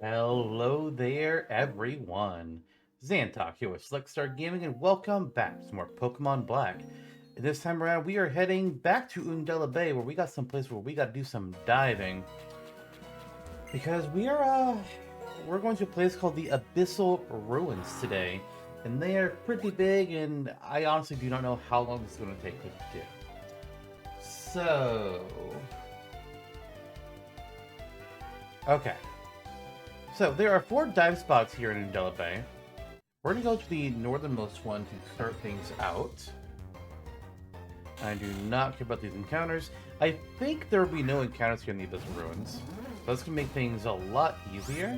Hello there, everyone. Zantok here with Slickstar Gaming, and welcome back to more Pokemon Black. And this time around, we are heading back to Undella Bay, where we got some place where we got to do some diving. Because we're going to a place called the Abyssal Ruins today. And they are pretty big, and I honestly do not know how long it's going to take to do. So... Okay. So, there are 4 dive spots here in Undella Bay. We're going to go to the northernmost one to start things out. I do not care about these encounters. I think there will be no encounters here in the Abyssal Ruins. So that's going to make things a lot easier.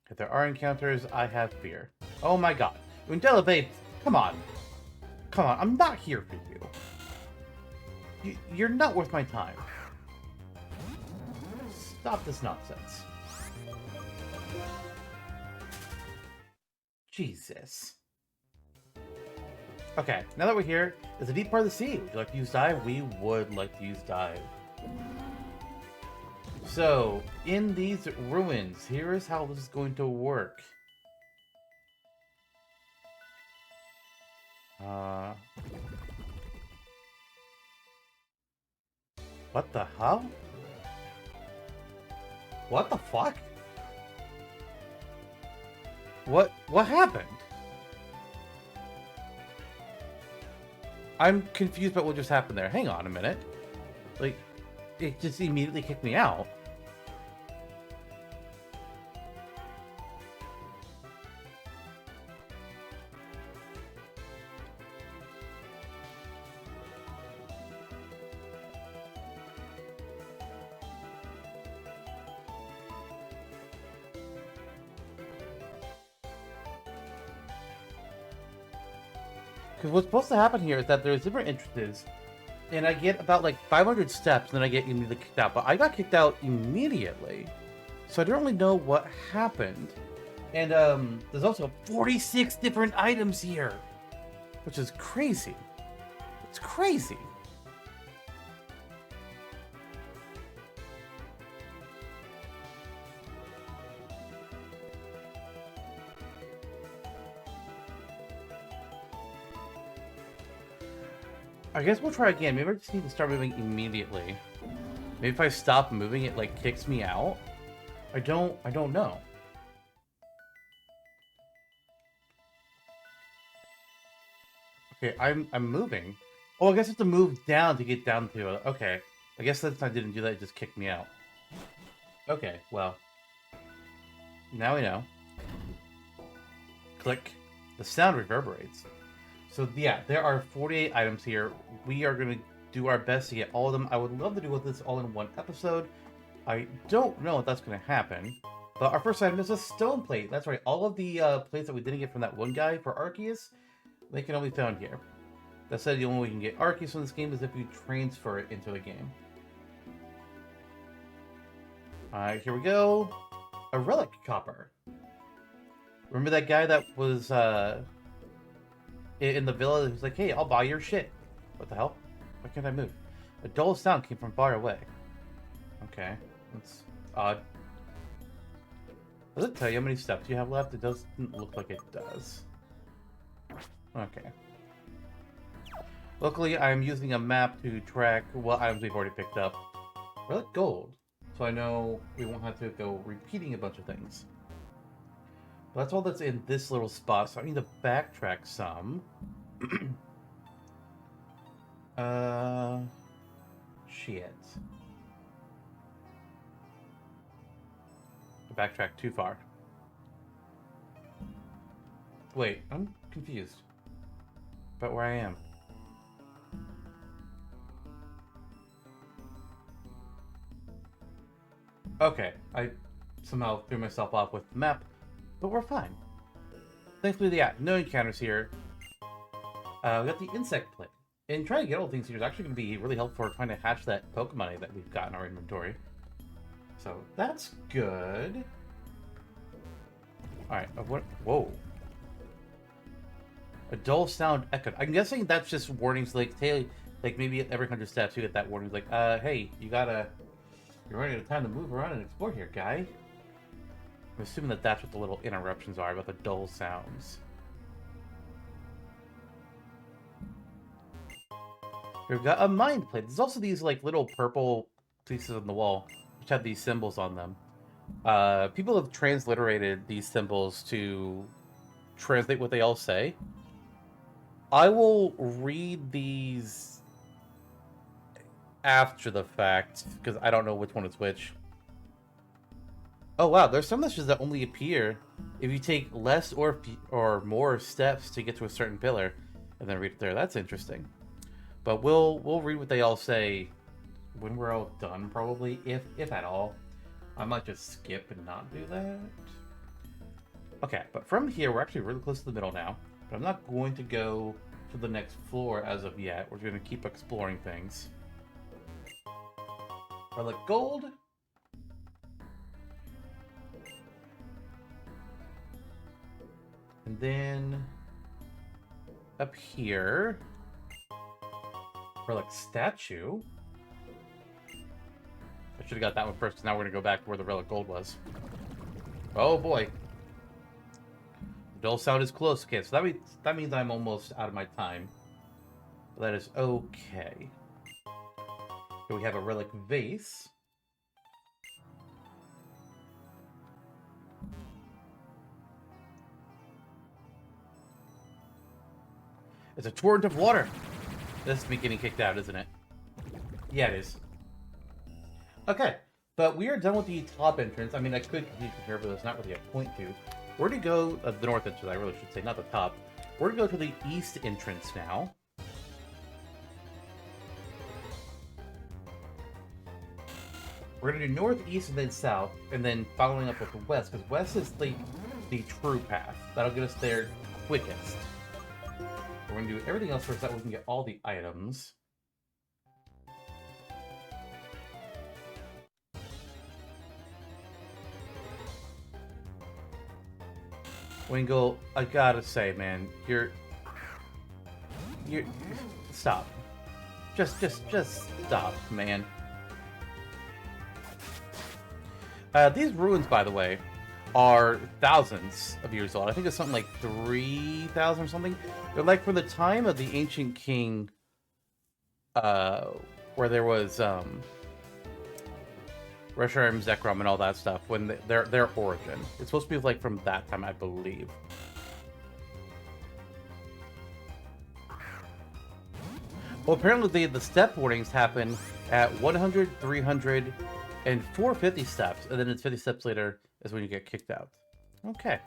If there are encounters, I have fear. Oh my god. Undella Bay, come on. Come on, I'm not here for you. You're not worth my time. Stop this nonsense. Jesus. Okay, now that we're here, it's a deep part of the sea. Would you like to use dive? We would like to use dive. So, in these ruins, here is how this is going to work. What the hell? What the fuck? What happened? I'm confused about what just happened there. Hang on a minute. Like, it just immediately kicked me out. Because what's supposed to happen here is that there's different entrances, and I get about like 500 steps, and then I get immediately kicked out. But I got kicked out immediately, so I don't really know what happened. And there's also 46 different items here, which is crazy. It's crazy. I guess we'll try again. Maybe I just need to start moving immediately. Maybe if I stop moving, it like kicks me out. I don't know. Okay, I'm moving. Oh, I guess I have to move down to get down to it. Okay. I guess since I didn't do that, it just kicked me out. Okay, well. Now we know. Click. The sound reverberates. So yeah, there are 48 items here. We are going to do our best to get all of them. I would love to do this all in one episode. I don't know if that's going to happen. But our first item is a stone plate. That's right. All of the plates that we didn't get from that one guy for Arceus, they can only be found here. That said, the only way you can get Arceus from this game is if you transfer it into a game. Alright, here we go. A relic copper. Remember that guy that was in the villa who's like, hey, I'll buy your shit. What the hell? Why can't I move? A dull sound came from far away. Okay, that's odd. Does it tell you how many steps you have left? It doesn't look like it does. Okay. Luckily, I'm using a map to track what items we've already picked up. Relic gold. So I know we won't have to go repeating a bunch of things. But that's all that's in this little spot, so I need to backtrack some. Shit. I backtracked too far. Wait, I'm confused about where I am. Okay, I somehow threw myself off with the map, but we're fine. Thankfully, yeah, no encounters here. We got the insect plate. And trying to get all things here is actually going to be really helpful for trying to hatch that Pokemon that we've got in our inventory. So that's good. Alright, what? Whoa. A dull sound echoed. I'm guessing that's just warnings like, hey, like maybe every 100 steps you get that warning like, hey, you gotta You're running out of time to move around and explore here, guy. I'm assuming that that's what the little interruptions are about the dull sounds. We've got a mind plate. There's also these like little purple pieces on the wall which have these symbols on them. People have transliterated these symbols to translate what they all say. I will read these after the fact because I don't know which one is which. Oh wow, there's some messages that only appear if you take less or more steps to get to a certain pillar, and then read it there. That's interesting. But we'll read what they all say when we're all done, probably, if at all. I might just skip and not do that. Okay, but from here, we're actually really close to the middle now. But I'm not going to go to the next floor as of yet. We're going to keep exploring things. Relic gold. And then up here, relic statue. I should have got that one first, because now we're going to go back to where the relic gold was. Oh boy. The dull sound is close. Okay, so that means I'm almost out of my time. But that is okay. Here we have a relic vase. It's a torrent of water. This is me getting kicked out, isn't it? Yeah, it is. Okay, but we are done with the top entrance. I mean, I could continue from here, but there's not really a point to. We're going to go, the north entrance, I really should say, not the top. We're going to go to the east entrance now. We're going to do north, east, and then south, and then following up with the west, because west is the true path. That'll get us there quickest. We're going to do everything else first, so that we can get all the items. Wingle, I gotta say, man, you're stop. Just stop, man. These ruins, by the way, are thousands of years old. I think it's something like 3,000 or something. They're like from the time of the ancient king, where there was Resharam, Zekrom, and all that stuff. When their origin, it's supposed to be like from that time, I believe. Well, apparently the step warnings happen at 100, 300, and 450 steps, and then it's 50 steps later is when you get kicked out. Okay.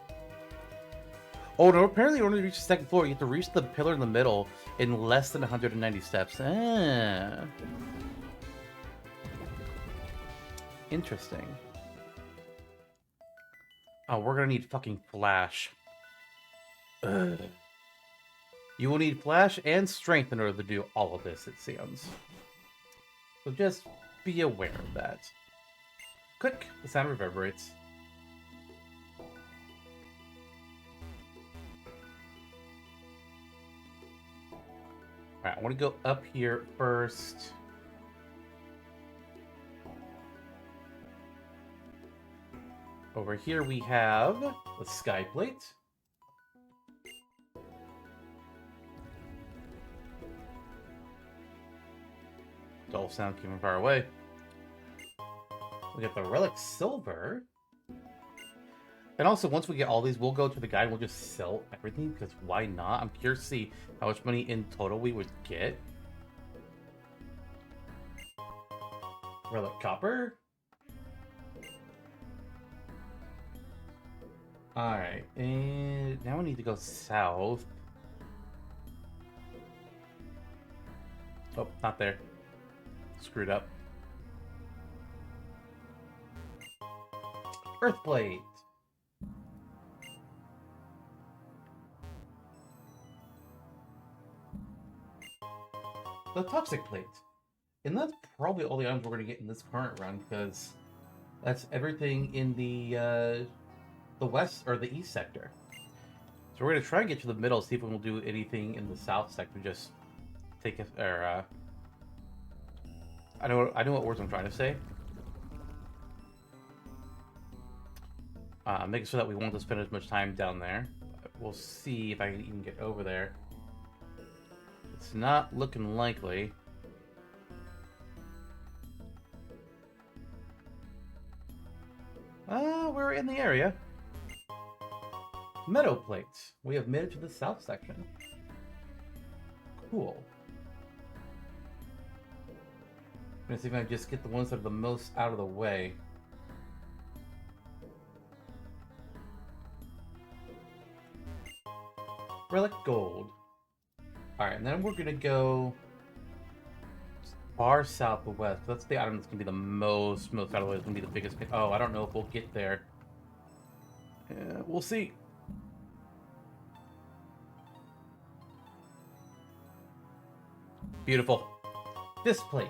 Oh no, apparently in order to reach the second floor, you have to reach the pillar in the middle in less than 190 steps. Ah. Interesting. Oh, we're gonna need fucking flash. Ugh. You will need flash and strength in order to do all of this, it seems. So just be aware of that. Click, the sound reverberates. Alright, I want to go up here first. Over here we have the sky plate. Dull sound came from far away. We get the relic silver. And also, once we get all these, we'll go to the guide and we'll just sell everything, because why not? I'm curious to see how much money in total we would get. Relic copper. Alright, and now we need to go south. Oh, not there. Screwed up. Earthplate. The toxic plate. And that's probably all the items we're going to get in this current run, because that's everything in the west or the east sector. So we're going to try and get to the middle, see if we'll do anything in the south sector. Just take it, or I know what words I'm trying to say. Making sure that we won't spend as much time down there. We'll see if I can even get over there. It's not looking likely. We're in the area. Meadow plates. We have made it to the south section. Cool. I'm gonna see if I can just get the ones that are the most out of the way. Relic gold. Alright, and then we're gonna go far southwest. That's the item that's gonna be the most out of the way. It's gonna be the biggest. Oh, I don't know if we'll get there. We'll see. Beautiful. This plate.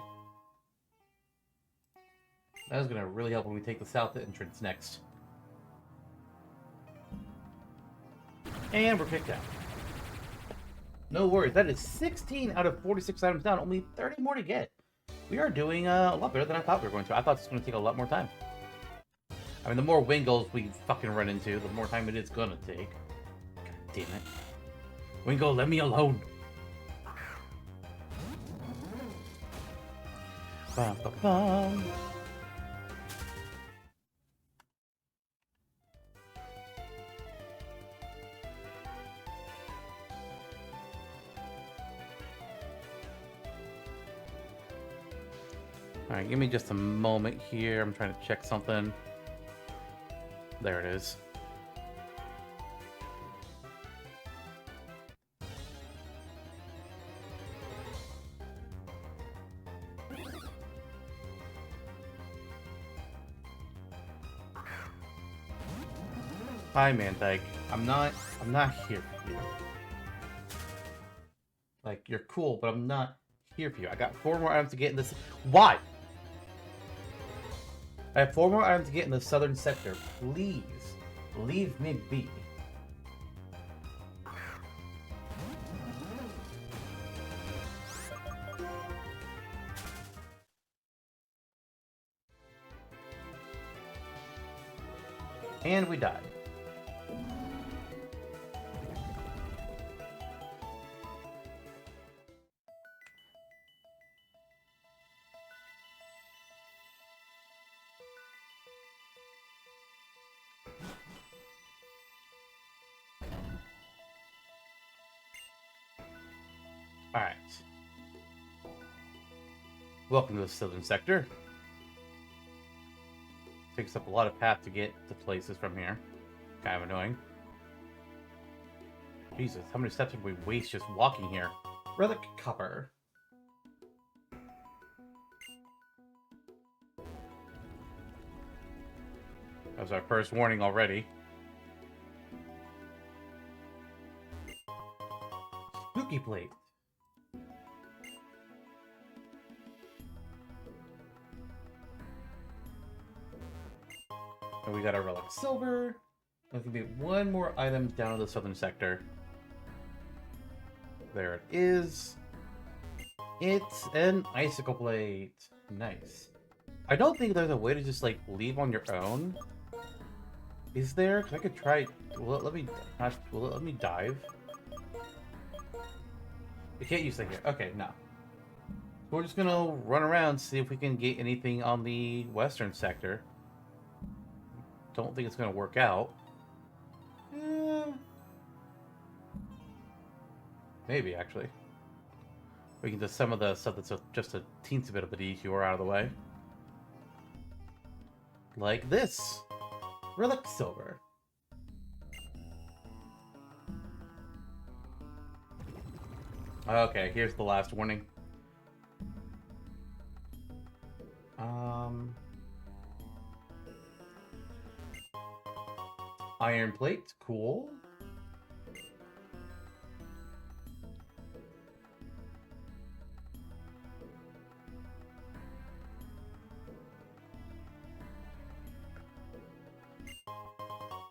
That is gonna really help when we take the south entrance next. And we're kicked out. No worries. That is 16 out of 46 items down. Only 30 more to get. We are doing a lot better than I thought we were going to. I thought this was going to take a lot more time. I mean, the more Wingles we fucking run into, the more time it is going to take. God damn it. Wingo, let me alone. Bum, bum, bum. Alright, give me just a moment here. I'm trying to check something. There it is. Hi, Mantike. I'm not here for you. Like, you're cool, but I'm not here for you. I got 4 more items to get in this. Why? I have 4 more items to get in the southern sector. Please, leave me be. And we died. Alright. Welcome to the southern sector. Takes up a lot of path to get to places from here. Kind of annoying. Jesus, how many steps did we waste just walking here? Relic copper. That was our first warning already. Spooky plate. And we got our relic silver. There's gonna be one more item down in the southern sector. There it is. It's an icicle plate. Nice. I don't think there's a way to just like leave on your own. Is there? 'Cause I could try. Will it let me dive? We can't use that here. Okay, no. We're just gonna run around, see if we can get anything on the western sector. Don't think it's gonna work out. Maybe, actually. We can do some of the stuff that's just a teensy bit of a detour out of the way. Like this. Relic silver. Okay, here's the last warning. Iron plate, cool.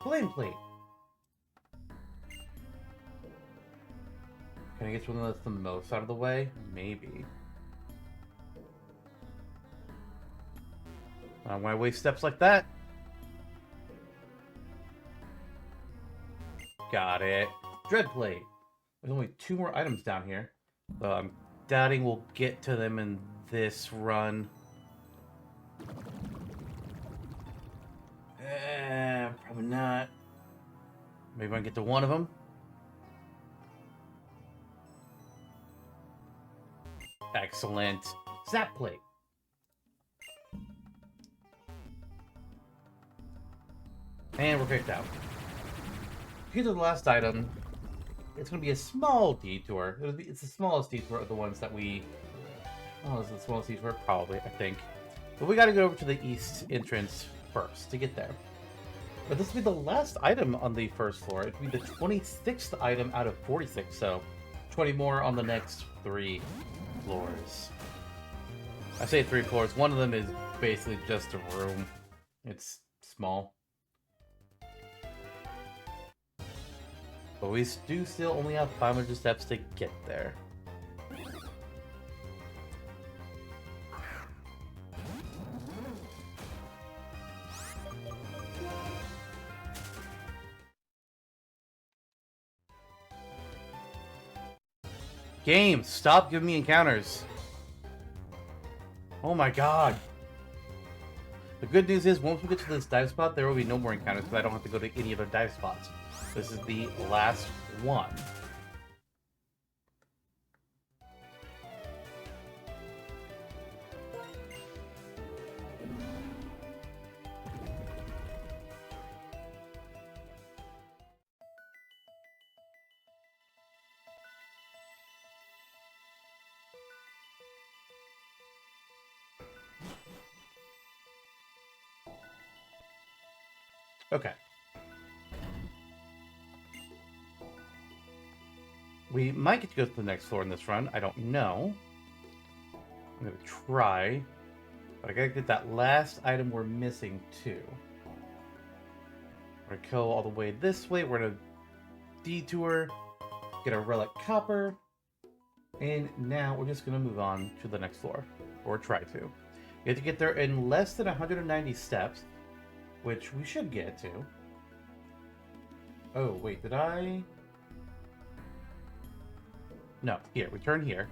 Flame plate. Can I get one that's the most out of the way? Maybe. I don't want to waste steps like that. Got it. Dread plate. There's only 2 more items down here. So I'm doubting we'll get to them in this run. Probably not. Maybe I can get to one of them. Excellent. Zap plate. And we're kicked out. Here's the last item. It's going to be a small detour. It's the smallest detour of the ones that we... Oh, is it the smallest detour? Probably, I think. But we got to go over to the east entrance first to get there. But this will be the last item on the first floor. It will be the 26th item out of 46, so 20 more on the next 3 floors. I say 3 floors. One of them is basically just a room. It's small. But we do still only have 500 steps to get there. Game, stop giving me encounters. Oh my god. The good news is, once we get to this dive spot, there will be no more encounters because I don't have to go to any other dive spots. This is the last one. Okay. We might get to go to the next floor in this run. I don't know. I'm going to try. But I got to get that last item we're missing, too. We're going to go all the way this way. We're going to detour, get a relic copper. And now we're just going to move on to the next floor. Or try to. You have to get there in less than 190 steps. Which we should get to. Oh, wait, did I... No, here, we turn here.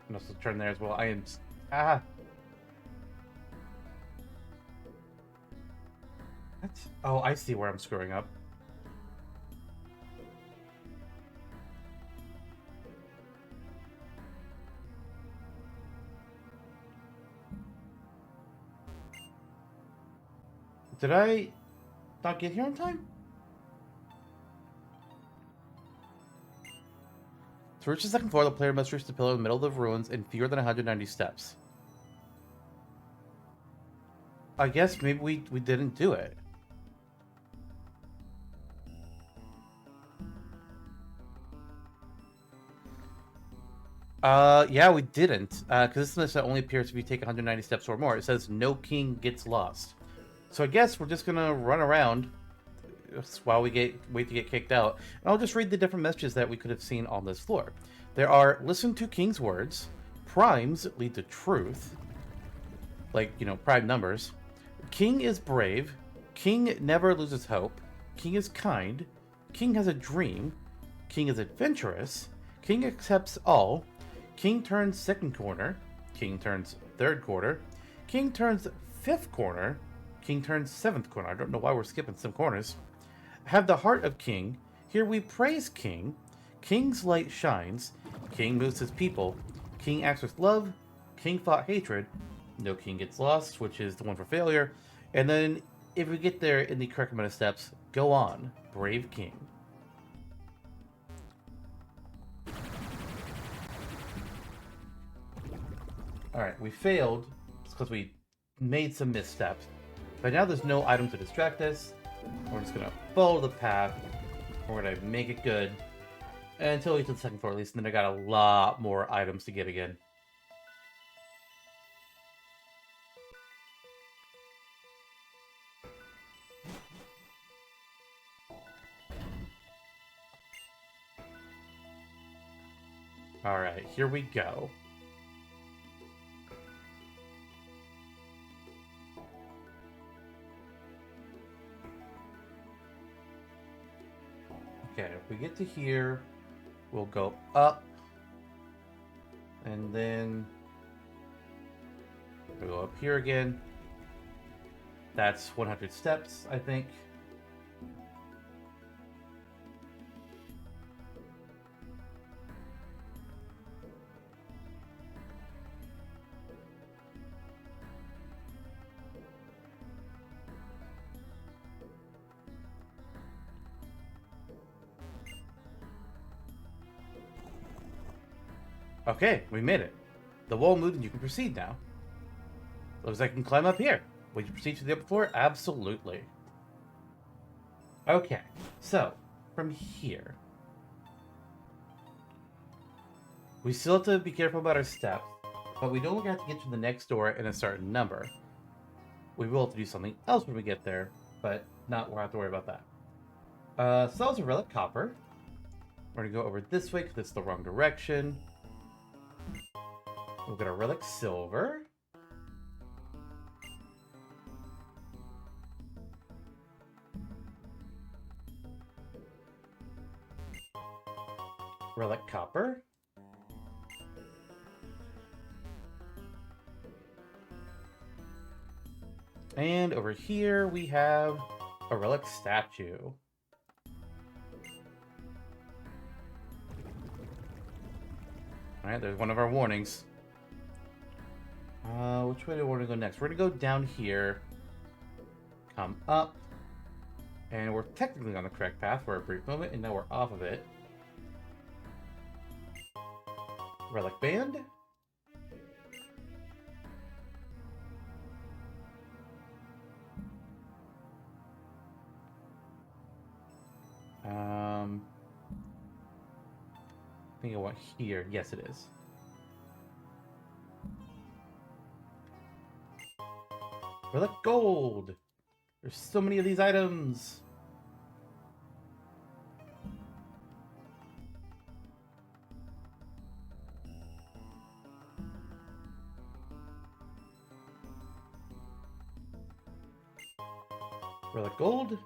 And also turn there as well. I am... Ah! What? Oh, I see where I'm screwing up. Did I not get here in time? To reach the second floor, the player must reach the pillar in the middle of the ruins in fewer than 190 steps. I guess maybe we didn't do it. Yeah, we didn't. Because this list only appears if you take 190 steps or more. It says no king gets lost. So I guess we're just gonna run around while we wait to get kicked out. And I'll just read the different messages that we could have seen on this floor. There are, listen to king's words, primes lead to truth, like, you know, prime numbers. King is brave, king never loses hope, king is kind, king has a dream, king is adventurous, king accepts all, king turns second corner, king turns third corner, king turns fifth corner, king turns seventh corner. I don't know why we're skipping some corners. Have the heart of king. Here we praise king. King's light shines. King moves his people. King acts with love. King fought hatred. No king gets lost, which is the one for failure. And then, if we get there in the correct amount of steps, go on. Brave king. Alright, we failed because we made some missteps. But now there's no item to distract us. We're just gonna follow the path. We're gonna make it good. Until we get to the second floor at least, and then I got a lot more items to get again. Alright, here we go. Okay, if we get to here, we'll go up, and then we'll go up here again. That's 100 steps, I think. Okay, we made it. The wall moved and you can proceed now. Looks like I can climb up here. Would you proceed to the upper floor? Absolutely. Okay, so from here, we still have to be careful about our steps, but we don't have to get to the next door in a certain number. We will have to do something else when we get there, but we'll have to worry about that. So that was a relic copper. We're gonna go over this way because it's the wrong direction. We'll get a relic silver. Relic copper. And over here we have a relic statue. Alright, there's one of our warnings. Which way do we want to go next? We're going to go down here, come up, and we're technically on the correct path for a brief moment, and now we're off of it. Relic band. I think I want here. Yes, it is. Relic gold. There's so many of these items. Relic gold.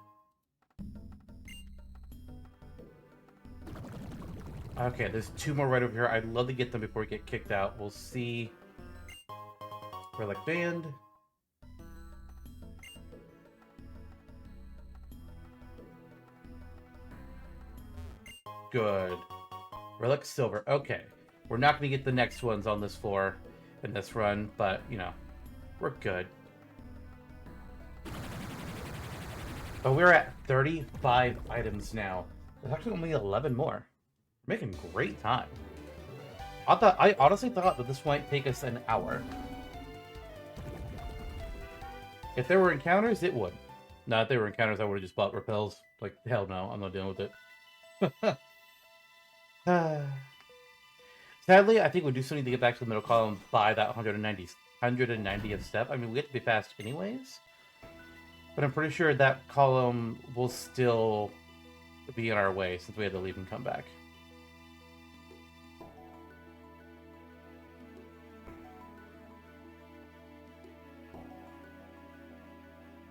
Okay, there's two more right over here. I'd love to get them before we get kicked out. We'll see. Relic band. Good. Relic silver. Okay. We're not going to get the next ones on this floor in this run, but, you know, we're good. But we're at 35 items now. There's actually only 11 more. We're making great time. I honestly thought that this might take us an hour. If there were encounters, it would. No, if there were encounters, I would have just bought repels. Like, hell no, I'm not dealing with it. Sadly, I think we do still need to get back to the middle column by that 190th step. I mean, we have to be fast anyways. But I'm pretty sure that column will still be in our way since we had to leave and come back.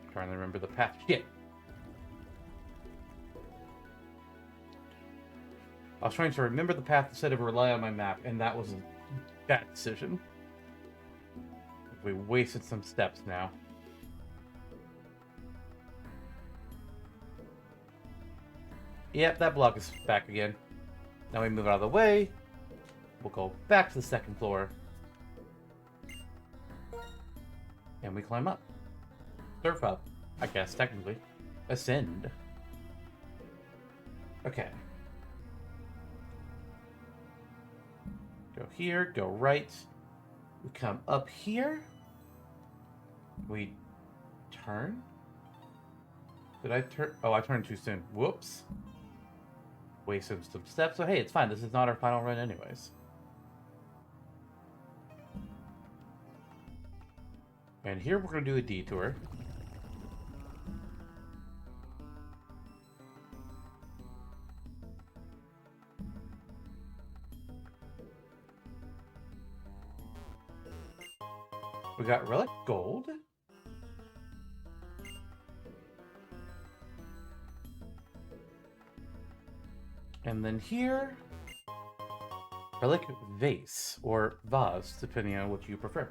I'm trying to remember the path. Shit! I was trying to remember the path instead of rely on my map, and that was a bad decision. We wasted some steps now. Yep, that block is back again. Now we move out of the way. We'll go back to the second floor. And we climb up. Surf up, I guess, technically. Ascend. Okay. Go here, go right. We come up here. We turn. Did I turn? Oh, I turned too soon. Whoops. Wasted some steps. So hey, it's fine. This is not our final run anyways. And here we're going to do a detour. We got relic gold. And then here, relic vase, or vase, depending on what you prefer.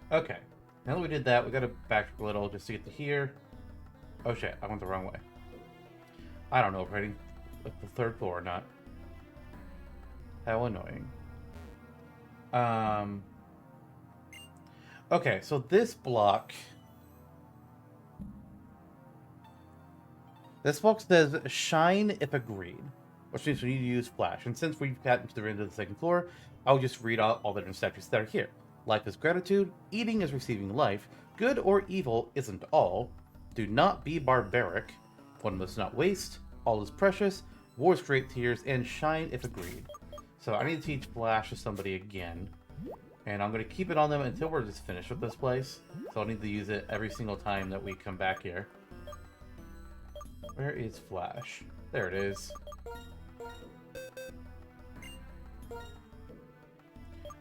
Okay, now that we did that, we gotta backtrack a little just to get to here. Oh shit, I went the wrong way. I don't know if we're heading like the third floor or not. How annoying. Okay, so this block... This box says shine if agreed, which means we need to use flash. And since we've gotten to the end of the second floor, I'll just read out all the different statues that are here. Life is gratitude, eating is receiving life, good or evil isn't all, do not be barbaric, one must not waste, all is precious, war's great tears, and shine if agreed. So I need to teach flash to somebody again. And I'm going to keep it on them until we're just finished with this place. So I'll need to use it every single time that we come back here. Where is Flash? There it is.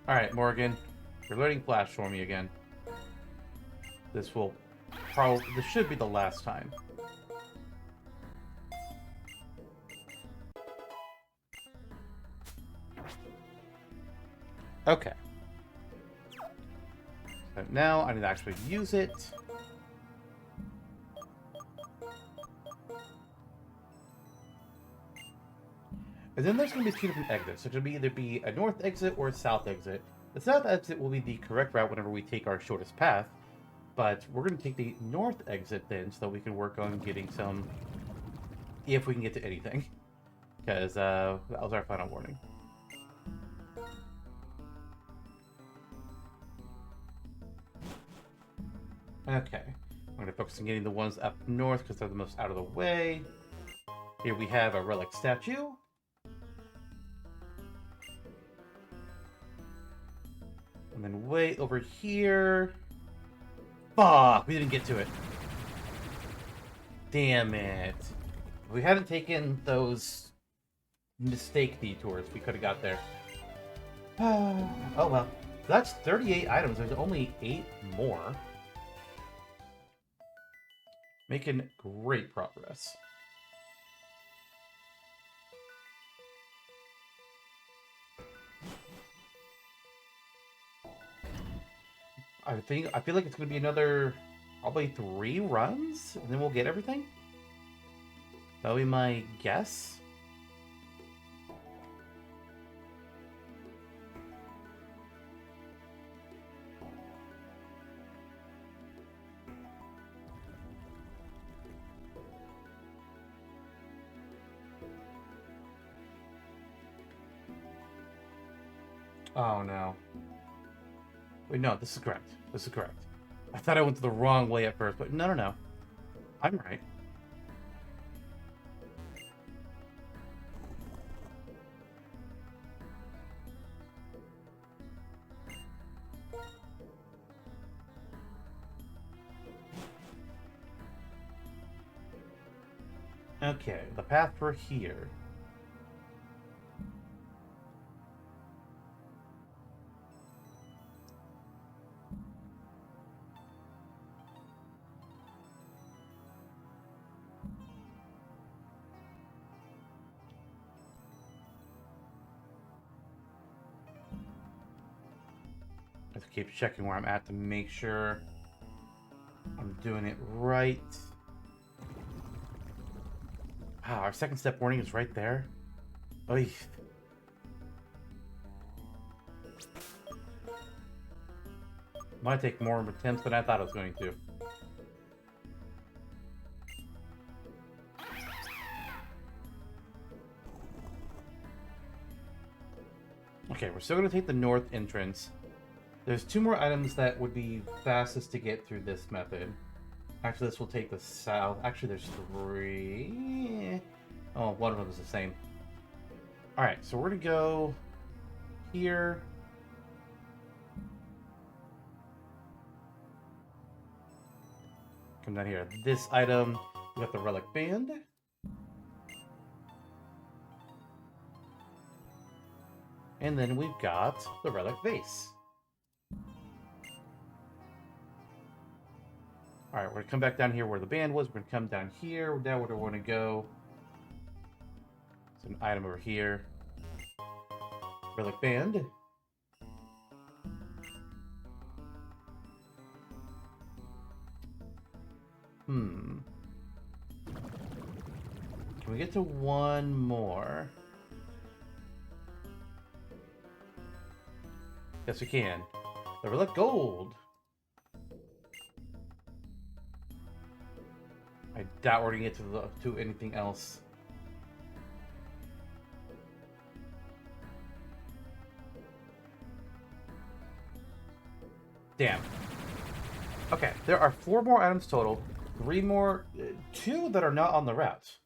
Alright, Morgan. You're learning Flash for me again. This should be the last time. Okay. So now I need to actually use it. And then there's going to be two different exits. So it could either be a north exit or a south exit. The south exit will be the correct route whenever we take our shortest path. But we're going to take the north exit then so that we can work on getting some... If we can get to anything. Because that was our final warning. Okay. I'm going to focus on getting the ones up north because they're the most out of the way. Here we have a relic statue. And then way over here... Fuck! We didn't get to it. Damn it. If we hadn't taken those mistake detours, we could have got there. Oh well. That's 38 items. There's only 8 more. Making great progress. I feel like it's going to be another probably 3 runs, and then we'll get everything. That'll be my guess. Oh no. Wait, no, this is correct. This is correct. I thought I went the wrong way at first, but no. I'm right. Okay, the path for here. I have to keep checking where I'm at to make sure I'm doing it right. Wow, our second step warning is right there. Oy. Might take more attempts than I thought it was going to. Okay, we're still going to take the north entrance. There's 2 more items that would be fastest to get through this method. Actually, this will take the south. Actually, there's 3. Oh, one of them is the same. Alright, so we're going to go here. Come down here. This item, we got the relic band. And then we've got the relic vase. Alright, we're gonna come back down here where the band was. We're gonna come down here. Now where do we want to go? There's an item over here. Relic band. Can we get to one more? Yes, we can. The relic gold. I doubt we're gonna get to anything else. Damn. Okay, there are 4 more items total. 3 more, 2 that are not on the route,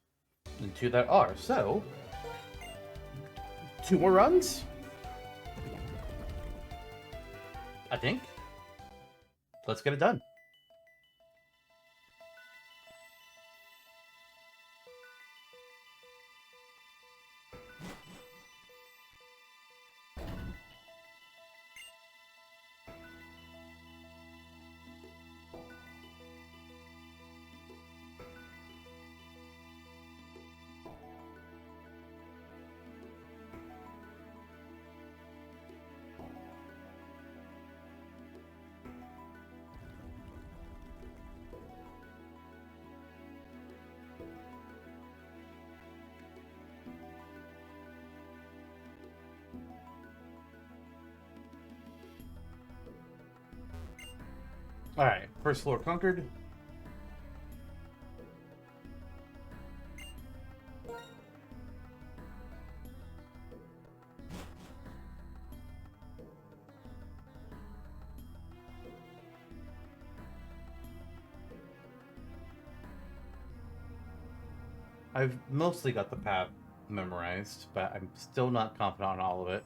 and 2 that are. So, 2 more runs, I think. Let's get it done. Alright, first floor conquered. I've mostly got the path memorized, but I'm still not confident on all of it.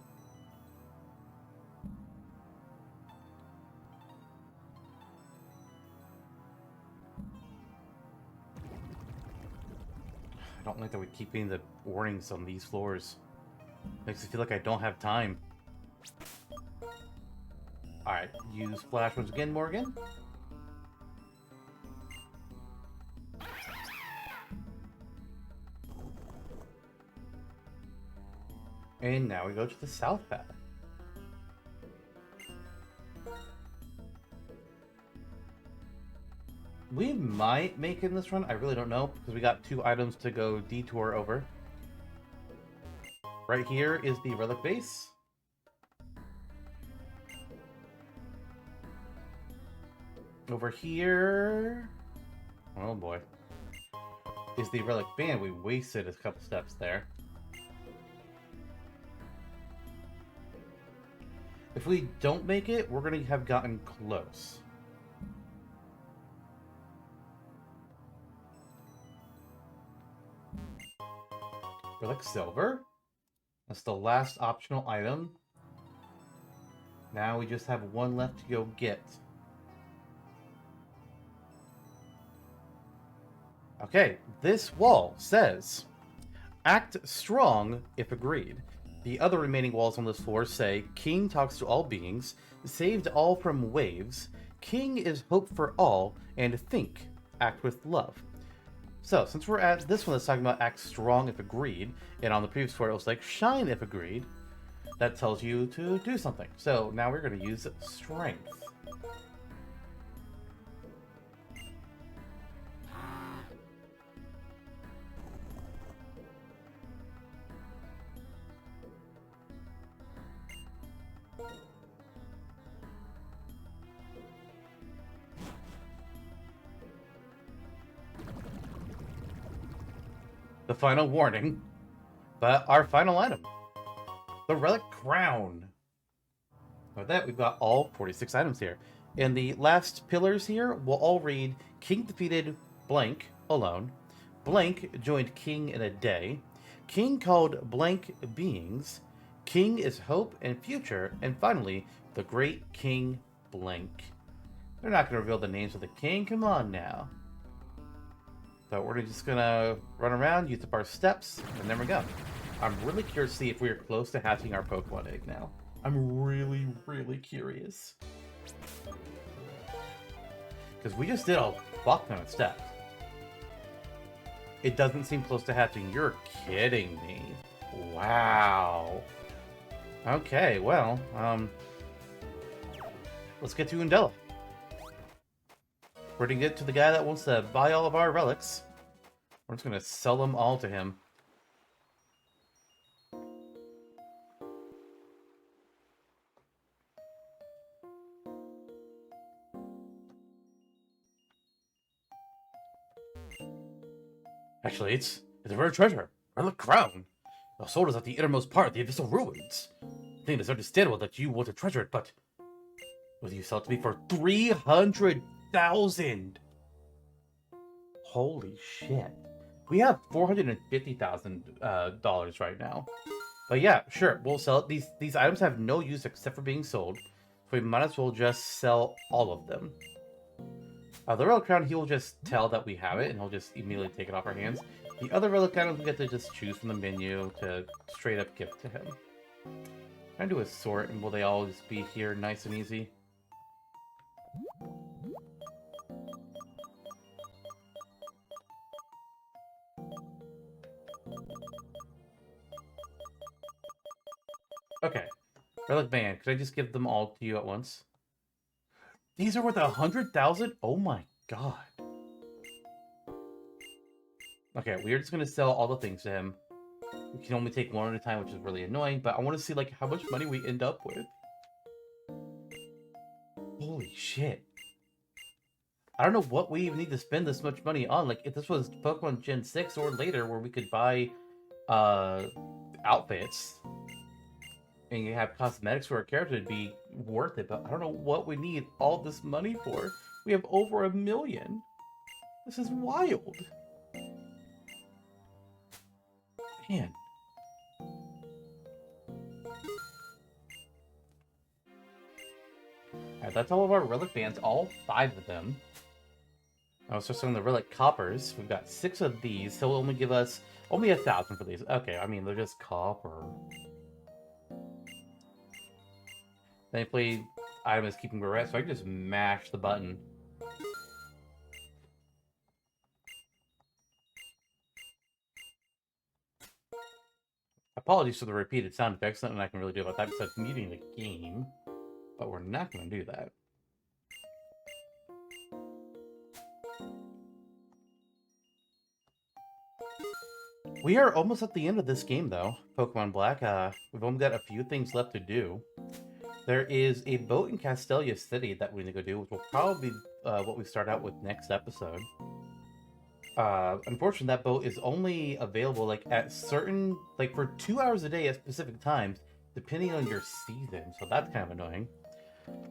I don't like that we keep getting the warnings on these floors. Makes me feel like I don't have time. Alright, use flash once again, Morgan. And now we go to the south path. We might make it in this run. I really don't know, because we got 2 items to go detour over. Right here is the relic base. Over here... oh boy. Is the relic band. We wasted a couple steps there. If we don't make it, we're going to have gotten close. Relic silver. That's the last optional item. Now we just have 1 left to go get. Okay, this wall says, act strong if agreed. The other remaining walls on this floor say, King talks to all beings, saved all from waves, King is hope for all, and think, act with love. So, since we're at this one that's talking about act strong if agreed, and on the previous floor it was like shine if agreed, that tells you to do something. So, now we're going to use strength. The final warning, but our final item, the relic crown. With that, we've got all 46 items here. And the last pillars here will all read, King defeated blank alone, blank joined King in a day, King called blank beings, King is hope and future, and finally, the great King blank. They're not going to reveal the names of the king, come on now. So we're just gonna run around, use up our steps, and then we go. I'm really curious to see if we're close to hatching our Pokemon egg now. I'm really, really curious. Because we just did a fuck ton of steps. It doesn't seem close to hatching. You're kidding me. Wow. Okay, well, let's get to Undella. We're gonna get to the guy that wants to buy all of our relics. We're just gonna sell them all to him. Actually, it's a rare treasure. Relic crown. The soul is at the innermost part of the Abyssal ruins. I think it's understandable that you want to treasure it, but will you sell it to me for 300,000? Holy shit. We have $450,000 right now. But yeah, sure, we'll sell it. These items have no use except for being sold, so we might as well just sell all of them. The relic crown, he will just tell that we have it, and he'll just immediately take it off our hands. The other relic items we get to just choose from the menu to straight up gift to him. Trying to do a sort, and will they all just be here nice and easy? Okay. Relic band, could I just give them all to you at once? These are worth 100,000? Oh my god. Okay, we're just gonna sell all the things to him. We can only take one at a time, which is really annoying, but I want to see like how much money we end up with. Holy shit. I don't know what we even need to spend this much money on. Like, if this was Pokemon Gen 6 or later where we could buy outfits and you have cosmetics for our character, it'd be worth it, but I don't know what we need all this money for. We have over $1 million. This is wild. Man. Alright, that's all of our relic bands, all 5 of them. Now let's start selling the relic coppers. We've got 6 of these, so it'll only give us only 1,000 for these. Okay, I mean, they're just copper. Thankfully, item is keeping where we're at, so I can just mash the button. Apologies for the repeated sound effects. Nothing I can really do about that besides muting the game. But we're not going to do that. We are almost at the end of this game, though, Pokemon Black. We've only got a few things left to do. There is a boat in Castelia City that we need to go do, which will probably be what we start out with next episode. Unfortunately, that boat is only available like at certain, like for 2 hours a day at specific times, depending on your season. So that's kind of annoying.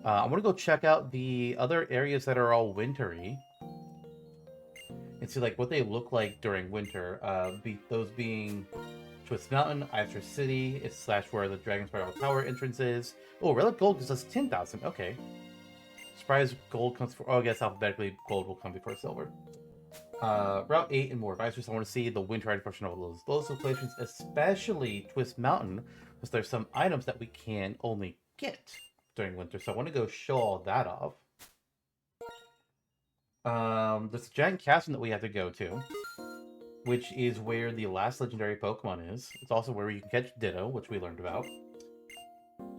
I want to go check out the other areas that are all wintry and see like what they look like during winter. Those being Twist Mountain, Ice City, it's slash where the Dragon Spiral Tower entrance is. Oh, Relic Gold gives us 10,000. Okay. Surprise Gold comes for. Oh, I guess alphabetically Gold will come before Silver. Route 8 and more advisors. I want to see the winter item portion of those locations, especially Twist Mountain, because there's some items that we can only get during winter. So I want to go show all that off. There's a giant chasm that we have to go to, which is where the last legendary Pokemon is. It's also where you can catch Ditto, which we learned about.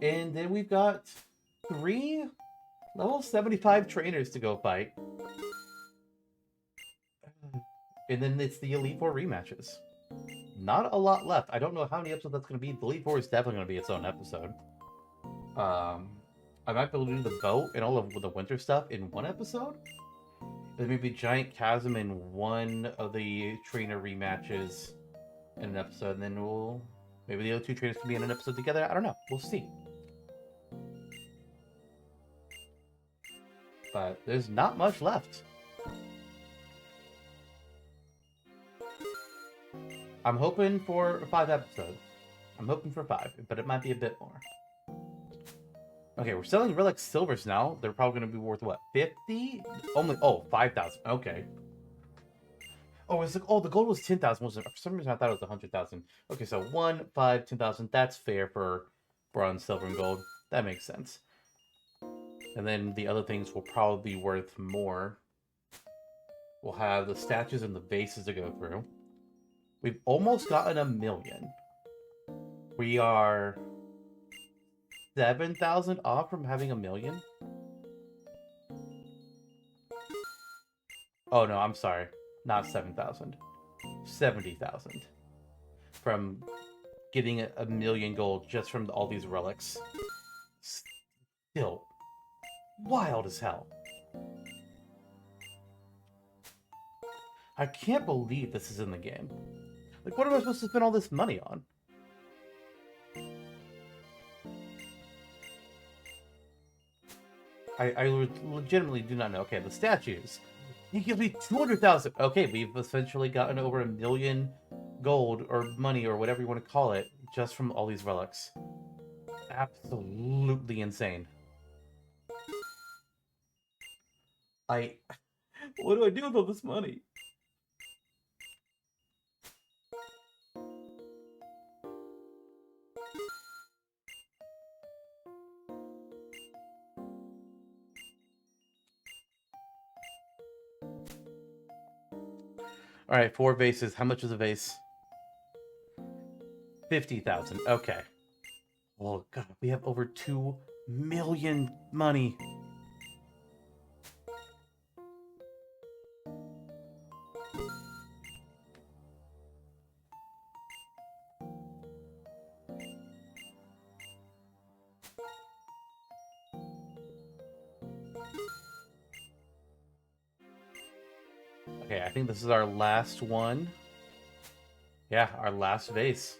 And then we've got 3 level 75 trainers to go fight. And then it's the Elite Four rematches. Not a lot left. I don't know how many episodes that's going to be. The Elite Four is definitely going to be its own episode. I might be able to do the boat and all of the winter stuff in one episode. There may be Giant Chasm in one of the trainer rematches in an episode, and then maybe the other 2 trainers can be in an episode together. I don't know. We'll see. But there's not much left. I'm hoping for 5 episodes. I'm hoping for 5, but it might be a bit more. Okay, we're selling Relic Silvers now. They're probably going to be worth, what, 50? Only, 5,000. Okay. Oh, it's like, the gold was 10,000, wasn't it? For some reason, I thought it was 100,000. Okay, so 1, 5, 10,000. That's fair for bronze, silver, and gold. That makes sense. And then the other things will probably be worth more. We'll have the statues and the vases to go through. We've almost gotten 1,000,000. We are 7,000 off from having 1,000,000. Oh no, I'm sorry. Not 7,000. 70,000 from getting 1,000,000 gold just from all these relics. Still wild as hell. I can't believe this is in the game. Like, what am I supposed to spend all this money on? I legitimately do not know. Okay, the statues. You give me 200,000. Okay, we've essentially gotten over 1,000,000 gold or money or whatever you want to call it just from all these relics. Absolutely insane. What do I do with all this money? All right, 4 vases. How much is a vase? 50,000. Okay. Oh god, we have over 2,000,000 money. Okay, I think this is our last one. Yeah, our last vase.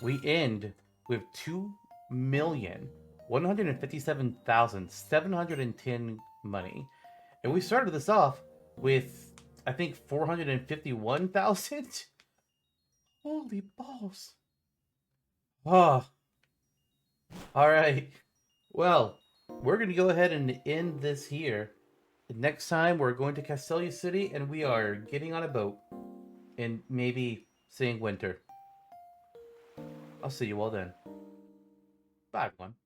We end with 2,157,710 money. And we started this off with, I think, 451,000? Holy balls. Oh. Alright. Well, we're going to go ahead and end this here. Next time, we're going to Castelia City, and we are getting on a boat. And maybe seeing winter. I'll see you all then. Bye, everyone.